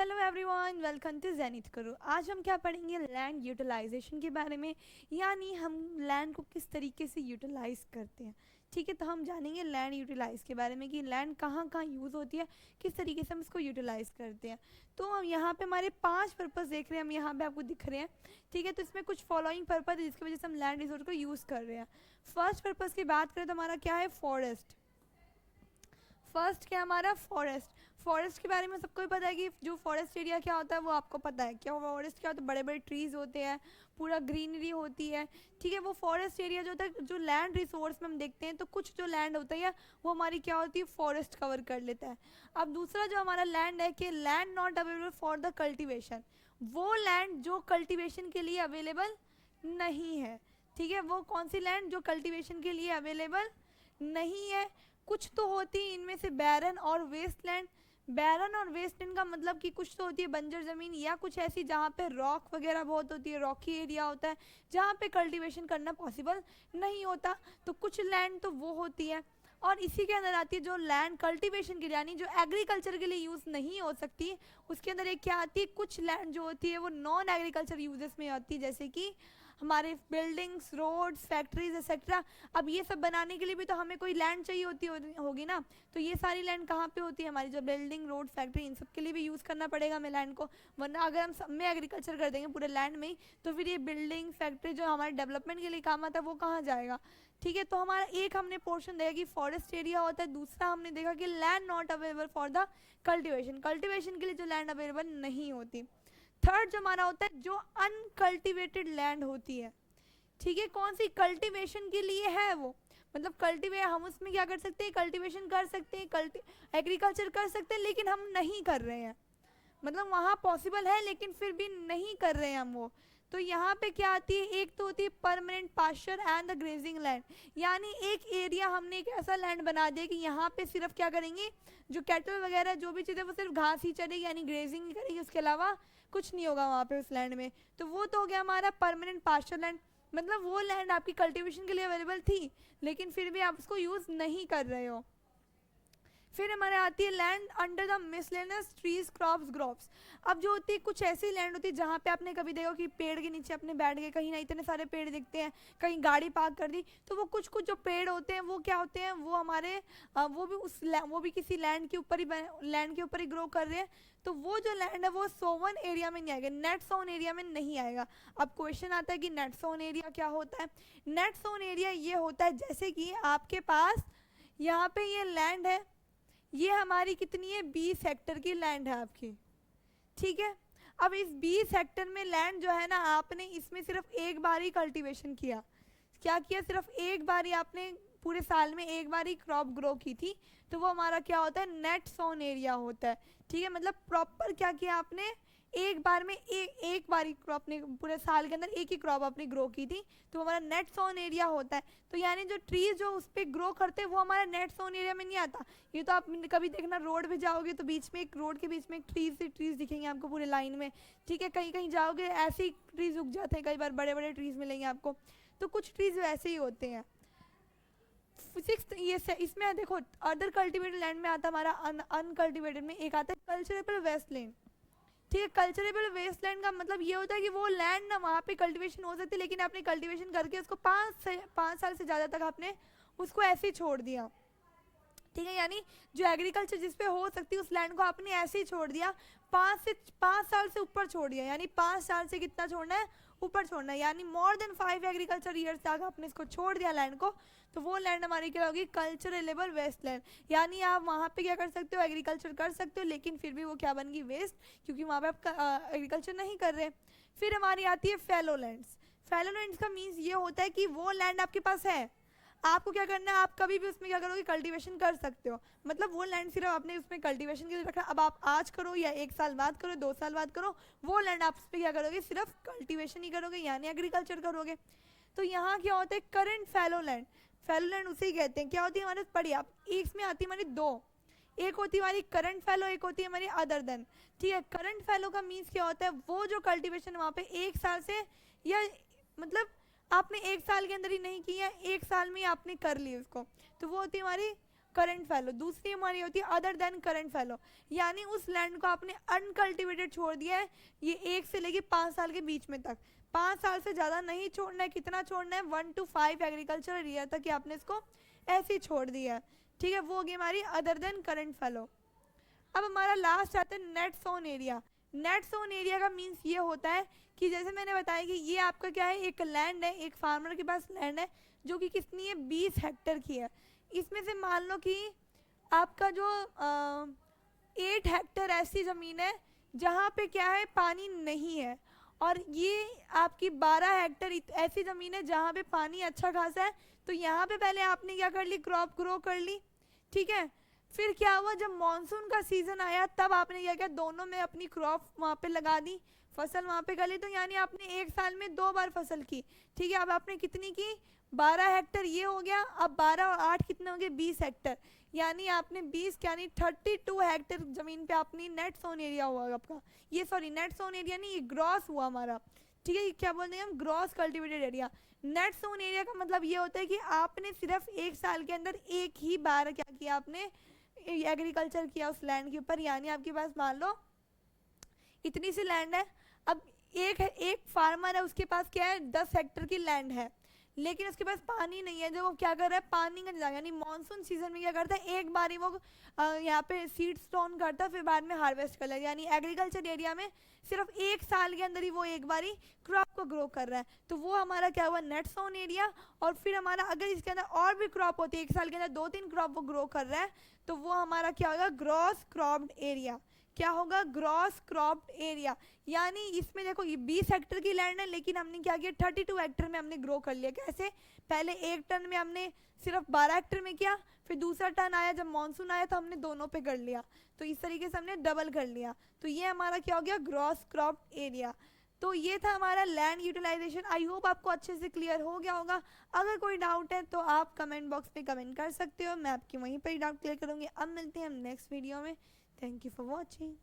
Hello everyone, welcome to Zenith करो। आज हम क्या पढ़ेंगे? लैंड यूटिलाइजेशन के बारे में, यानी हम लैंड को किस तरीके से यूटिलाइज करते हैं। ठीक है, तो हम जानेंगे लैंड यूटिलाइज के बारे में कि लैंड कहाँ कहाँ यूज़ होती है, किस तरीके से हम इसको यूटिलाइज करते हैं। तो हम यहाँ पे हमारे 5 पर्पस देख रहे हैं, हम यहाँ पे आपको दिख रहे हैं। ठीक है, तो इसमें कुछ फॉलोइंग पर्पज है जिसकी वजह से हम लैंड रिसोर्स को यूज़ कर रहे हैं। फर्स्ट पर्पज़ की बात करें तो हमारा क्या है? फॉरेस्ट। फर्स्ट क्या हमारा? फॉरेस्ट। फॉरेस्ट के बारे में सबको ही पता है कि जो फॉरेस्ट एरिया क्या होता है वो आपको पता है। क्या फॉरेस्ट क्या होता है? बड़े बड़े ट्रीज होते हैं, पूरा ग्रीनरी होती है। ठीक है, वो फॉरेस्ट एरिया जो होता है, जो लैंड रिसोर्स में हम देखते हैं तो कुछ जो लैंड होता है वो हमारी क्या होती है? फॉरेस्ट कवर कर लेता है। अब दूसरा जो हमारा लैंड है कि land not available for the cultivation, वो लैंड जो कल्टिवेशन के लिए अवेलेबल नहीं है। ठीक है, वो कौन सी लैंड जो कल्टिवेशन के लिए अवेलेबल नहीं है? कुछ तो होती है इनमें से बैरन और वेस्टलैंड। बैरन और वेस्टलैंड का मतलब कि कुछ तो होती है बंजर ज़मीन, या कुछ ऐसी जहाँ पे रॉक वगैरह बहुत होती है, रॉकी एरिया होता है जहाँ पे कल्टीवेशन करना पॉसिबल नहीं होता। तो कुछ लैंड तो वो होती है। और इसी के अंदर आती है जो लैंड कल्टीवेशन के लिए, यानी जो एग्रीकल्चर के लिए यूज़ नहीं हो सकती, उसके अंदर एक क्या आती है? कुछ लैंड जो होती है वो नॉन एग्रीकल्चर यूजेस में आती है, जैसे कि हमारे बिल्डिंग्स, रोड्स, फैक्ट्रीज एक्सेट्रा। अब ये सब बनाने के लिए भी तो हमें कोई लैंड चाहिए होगी ना। तो ये सारी लैंड कहाँ पे होती है? हमारी जो बिल्डिंग, रोड, फैक्ट्री, इन सब के लिए भी यूज़ करना पड़ेगा हमें लैंड को। वरना अगर हम सब में एग्रीकल्चर कर देंगे पूरे लैंड में ही, तो फिर ये बिल्डिंग, फैक्ट्री जो हमारे डेवलपमेंट के लिए काम आता है वो कहाँ जाएगा? ठीक है, तो हमारा एक हमने पोर्शन देखा कि फॉरेस्ट एरिया होता है, दूसरा हमने देखा कि land not available for the cultivation, cultivation के लिए जो लैंड अवेलेबल नहीं होती। थर्ड जो हमारा होता है जो अनकल्टिवेटेड लैंड होती है। ठीक है, कौन सी? कल्टीवेशन के लिए है वो, मतलब कल्टीवेट हम उसमें क्या कर सकते हैं? कल्टीवेशन कर सकते हैं, एग्रीकल्चर कर सकते हैं, लेकिन हम नहीं कर रहे हैं। मतलब वहाँ पॉसिबल है लेकिन फिर भी नहीं कर रहे हैं हम वो। तो यहाँ पे क्या आती है? एक तो होती है permanent pasture and the grazing land, यानी एक एरिया हमने एक ऐसा लैंड बना दिया कि यहाँ पे सिर्फ क्या करेंगे? जो कैटल वगैरह जो भी चीज़ें वो सिर्फ घास ही चढ़ेगी, यानी ग्रेजिंग ही करेगी, उसके अलावा कुछ नहीं होगा वहाँ पे उस लैंड में। तो वो तो हो गया हमारा परमानेंट पास्चर लैंड, मतलब वो लैंड आपकी कल्टीवेशन के लिए अवेलेबल थी लेकिन फिर भी आप उसको यूज़ नहीं कर रहे हो। फिर हमारे आती है land under the miscellaneous trees, crops, groves. अब जो होती है कुछ ऐसी लैंड होती है जहाँ पे आपने कभी देखो कि पेड़ के नीचे अपने बैठ गए, कहीं ना इतने सारे पेड़ दिखते हैं, कहीं गाड़ी पार्क कर दी, तो वो कुछ कुछ जो पेड़ होते हैं वो क्या होते हैं? वो हमारे वो भी किसी लैंड के ऊपर ही ग्रो कर रहे हैं। तो वो जो लैंड है वो सोवन एरिया में नहीं आएगा, नेट सोन एरिया में नहीं आएगा। अब क्वेश्चन आता है कि नेट सोन एरिया क्या होता है? नेट सोन एरिया ये होता है जैसे कि आपके पास यहाँ पे ये लैंड है, ये हमारी कितनी है? 20 हेक्टर की लैंड है आपकी। ठीक है, अब इस 20 हेक्टर में लैंड जो है ना, आपने इसमें सिर्फ एक बार ही कल्टीवेशन किया। क्या किया? सिर्फ एक बार ही आपने पूरे साल में एक बार ही क्रॉप ग्रो की थी, तो वो हमारा क्या होता है? नेट सोन एरिया होता है। ठीक है, मतलब प्रॉपर क्या किया आपने? एक बार में एक बार ही क्रॉप ने पूरे साल के अंदर एक ही क्रॉप आपने ग्रो की थी, तो हमारा नेट सोन एरिया होता है। तो यानी जो ट्रीज जो उस पर ग्रो करते हैं वो हमारा नेट सोन एरिया में नहीं आता। ये तो आप कभी देखना रोड पे जाओगे तो बीच में एक रोड के बीच में एक ट्रीज दिखेंगे आपको पूरे लाइन में। ठीक है, कहीं कहीं जाओगे ऐसे ही ट्रीज उग जाते हैं, कई बार बड़े बड़े ट्रीज मिलेंगे आपको। तो कुछ ट्रीज वैसे ही होते हैं। सिक्स ये इसमें देखो अदर कल्टिवेटेड लैंड में आता हमारा अनकल्टिवेटेड में एक आता है कल्चरेबल वेस्टलैंड। ठीक है, कल्चरेबल वेस्टलैंड का मतलब ये होता है कि वो लैंड ना वहाँ पे कल्टीवेशन हो सकती है, लेकिन आपने कल्टीवेशन करके उसको 5 साल से ज़्यादा तक आपने उसको ऐसे ही छोड़ दिया। ठीक है, यानी जो एग्रीकल्चर जिस पे हो सकती है उस लैंड को आपने ऐसे ही छोड़ दिया, 5 साल से ऊपर छोड़ दिया, यानी 5 साल से कितना छोड़ना है? ऊपर छोड़ना है, यानी मोर देन 5 एग्रीकल्चर ईयर्स तक आपने इसको छोड़ दिया लैंड को, तो वो लैंड हमारी क्या होगी? Culturable waste land. यानी आप वहाँ पे क्या कर सकते हो? एग्रीकल्चर कर सकते हो, लेकिन फिर भी वो क्या बन गई? वेस्ट, क्योंकि वहाँ पे आप एग्रीकल्चर नहीं कर रहे। फिर हमारी आती है फैलो लैंड्स। फैलो लैंड्स का मीन्स ये होता है कि वो लैंड आपके पास है, आपको क्या करना है? आप कभी भी उसमें क्या करोगे? कल्टीवेशन कर सकते हो, मतलब वो लैंड सिर्फ आपने उसमें कल्टीवेशन के लिए रखा। अब आप आज करो या 1 साल बाद करो, 2 साल बाद करो, वो लैंड आप उस पर क्या करोगे? सिर्फ कल्टीवेशन ही करोगे, यानी एग्रीकल्चर करोगे। तो यहाँ क्या होता है? Current fallow land. Fallow land उसे ही कहते हैं। क्या होती है हमारे? पढ़िए आप, इसमें आती है हमारी दो, एक होती है हमारी करंट फैलो, एक होती है हमारी अदर देन। ठीक है, करंट फैलो का मीन्स क्या होता है? वो जो कल्टीवेशन वहाँ पे 1 साल से, या मतलब आपने 1 साल के अंदर ही नहीं किया, 1 साल में ही आपने कर ली उसको, तो वो होती है हमारी करंट फैलो, दूसरी हमारी होती है अदर देन करंट फैलो, यानी उस लैंड को आपने अनकल्टिवेटेड छोड़ दिया है, ये 1 से लेके 5 साल के बीच में तक, 5 साल से ज़्यादा नहीं छोड़ना है, कितना छोड़ना है 1 to 5 एग्रीकल्चर ईयर तक, कि आपने इसको ऐसे ही छोड़ दिया है, ठीक है, वो होगी हमारी अदर देन करंट फैलो। अब हमारा लास्ट आता है net sown area. Net sown area का मीन्स ये होता है कि जैसे मैंने बताया कि ये आपका क्या है, एक लैंड है, एक फार्मर के पास लैंड है जो कि कितनी है 20 हेक्टेयर की है, इसमें से मान लो कि आपका जो 8 हेक्टेयर ऐसी ज़मीन है जहाँ पे क्या है पानी नहीं है, और ये आपकी 12 हेक्टेयर ऐसी ज़मीन है जहाँ पे पानी अच्छा खासा है। तो यहाँ पे पहले आपने क्या कर ली, क्रॉप ग्रो कर ली, ठीक है, फिर क्या हुआ जब मॉनसून का सीज़न आया तब आपने क्या किया, दोनों में अपनी क्रॉप वहाँ पे लगा दी, फसल वहाँ पे कर ली, तो यानी आपने एक साल में 2 बार फसल की, ठीक है। अब आपने कितनी की, 12 हेक्टेयर ये हो गया, अब 12 और 8 कितने हो गए, 20 हेक्टेयर, यानी आपने 20 यानी 32 हेक्टेयर ज़मीन पे अपनी नेट सोन एरिया हुआ आपका, ये सॉरी नेट सोन एरिया नहीं, ये ग्रॉस हुआ हमारा, ठीक है, क्या बोलते हैं हम, gross cultivated area. Net sown area का मतलब ये होता है कि आपने सिर्फ एक साल के अंदर एक ही बार क्या किया, आपने एग्रीकल्चर किया उस लैंड के ऊपर, यानी आपके पास मान लो इतनी सी लैंड है, अब एक फार्मर है उसके पास क्या है 10 हेक्टेयर की लैंड है, लेकिन उसके पास पानी नहीं है, जो वो क्या कर रहा है पानी का इंतजाम, यानी मानसून सीजन में क्या करता है एक बार ही वो यहाँ पे सीड स्टोन करता है, फिर बाद में हार्वेस्ट कर लेगा, यानी एग्रीकल्चर एरिया में सिर्फ एक साल के अंदर ही वो एक बार ही क्रॉप को ग्रो कर रहा है, तो वो हमारा क्या हुआ नेट सोन एरिया। और फिर हमारा अगर इसके अंदर और भी क्रॉप होती है, एक साल के अंदर 2-3 क्रॉप वो ग्रो कर रहा है, तो वो हमारा क्या होगा, ग्रॉस क्रॉप्ड एरिया, क्या होगा, ग्रॉस क्रॉप्ड एरिया। यानी इसमें देखो ये 20 हेक्टेयर की लैंड है, लेकिन हमने क्या किया 32 हेक्टेयर में हमने ग्रो कर लिया, कैसे, पहले एक टन में हमने सिर्फ 12 हेक्टेयर में किया, फिर दूसरा टन आया जब मानसून आया तो हमने दोनों पे कर लिया, तो इस तरीके से हमने डबल कर लिया, तो ये हमारा क्या हो गया, ग्रॉस क्रॉप्ड एरिया। तो ये था हमारा लैंड यूटिलाइजेशन। आई होप आपको अच्छे से क्लियर हो गया होगा। अगर कोई डाउट है तो आप कमेंट बॉक्स में कमेंट कर सकते हो, मैं आपकी वहीं पर ही डाउट क्लियर करूँगी। अब मिलते हैं हम नेक्स्ट वीडियो में। Thank you for watching.